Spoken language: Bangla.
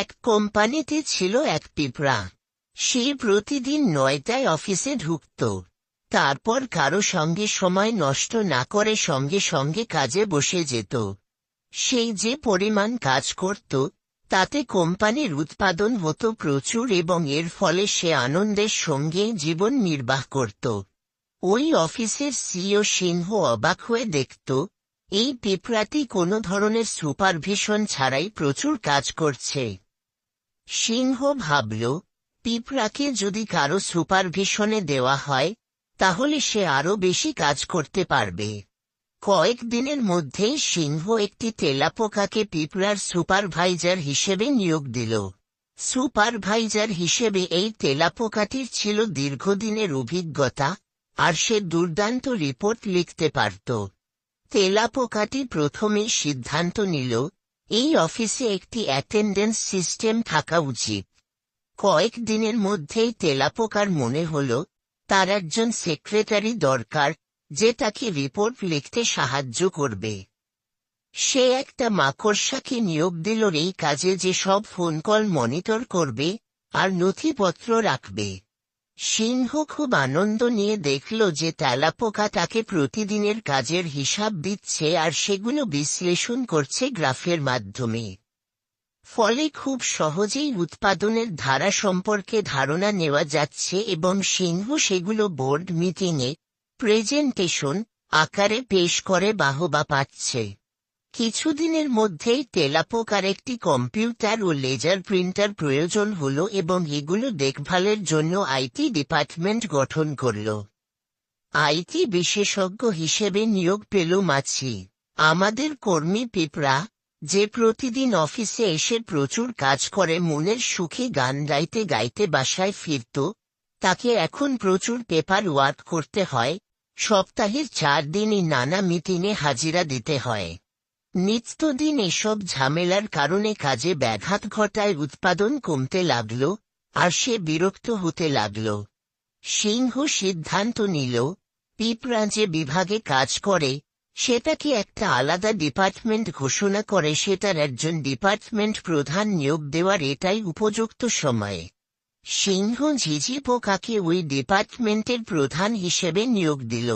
এক কোম্পানিতে ছিল এক পিঁপড়া। সে প্রতিদিন 9টায় অফিসে ঢুকত। তারপর কারো সঙ্গে সময় নষ্ট না করে সঙ্গে সঙ্গে কাজে বসে যেত। সেই যে পরিমাণ কাজ করত, তাতে কোম্পানির উৎপাদন হতো প্রচুর এবং এর ফলে সে আনন্দের সঙ্গে জীবন নির্বাহ করত। ওই অফিসের সিইও সিংহ অবাক হয়ে দেখত, এই পিঁপড়াটি কোনো ধরনের সুপারভিশন ছাড়াই প্রচুর কাজ করছে। সিংহ ভাবল, পিঁপড়াকে যদি কারো সুপারভিশনে দেওয়া হয়, তাহলে সে আরো বেশি কাজ করতে পারবে। কয়েকদিনের মধ্যেই সিংহ একটি তেলাপোকাকে পিঁপড়ার সুপারভাইজার হিসেবে নিয়োগ দিল। সুপারভাইজার হিসেবে এই তেলাপোকাটির ছিল দীর্ঘদিনের অভিজ্ঞতা, আর সে দুর্দান্ত রিপোর্ট লিখতে পারত। তেলাপোকাটি প্রথমেই সিদ্ধান্ত নিল, এই অফিসে একটি অ্যাটেন্ডেন্স সিস্টেম থাকা উচিত। কয়েকদিনের মধ্যেই তেলাপোকার মনে হল, তার একজন সেক্রেটারি দরকার, যে তাকে রিপোর্ট লিখতে সাহায্য করবে। সে একটা মাকড়সাকে নিয়োগ দিল এই কাজে, যে সব ফোন কল মনিটর করবে আর নথিপত্র রাখবে। সিংহ খুব আনন্দ নিয়ে দেখল যে তেলাপোকা তাকে প্রতিদিনের কাজের হিসাব দিচ্ছে আর সেগুলো বিশ্লেষণ করছে গ্রাফের মাধ্যমে। ফলে খুব সহজেই উৎপাদনের ধারা সম্পর্কে ধারণা নেওয়া যাচ্ছে এবং সিংহ সেগুলো বোর্ড মিটিংয়ে প্রেজেন্টেশন আকারে পেশ করে বাহবা পাচ্ছে। কিছুদিনের মধ্যেই তেলাপোকার একটি কম্পিউটার ও লেজার প্রিন্টার প্রয়োজন হলো এবং এগুলো দেখভালের জন্য আইটি ডিপার্টমেন্ট গঠন করল। আইটি বিশেষজ্ঞ হিসেবে নিয়োগ পেল মাছি। আমাদের কর্মী পিঁপড়া, যে প্রতিদিন অফিসে এসে প্রচুর কাজ করে মনের সুখে গান গাইতে গাইতে বাসায় ফিরত, তাকে এখন প্রচুর পেপার ওয়ার্ক করতে হয়। সপ্তাহের 4 দিনই নানা মিটিংয়ে হাজিরা দিতে হয়। নিত্যদিন এসব ঝামেলার কারণে কাজে ব্যাঘাত ঘটায় উৎপাদন কমতে লাগল, আর সে বিরক্ত হতে লাগল। সিংহ সিদ্ধান্ত নিল, পিঁপড়া যে বিভাগে কাজ করে সেটাকে একটা আলাদা ডিপার্টমেন্ট ঘোষণা করে সেটার একজন ডিপার্টমেন্ট প্রধান নিয়োগ দেওয়ার এটাই উপযুক্ত সময়। সিংহ ঝিঝি পোকাকে ওই ডিপার্টমেন্টের প্রধান হিসেবে নিয়োগ দিল।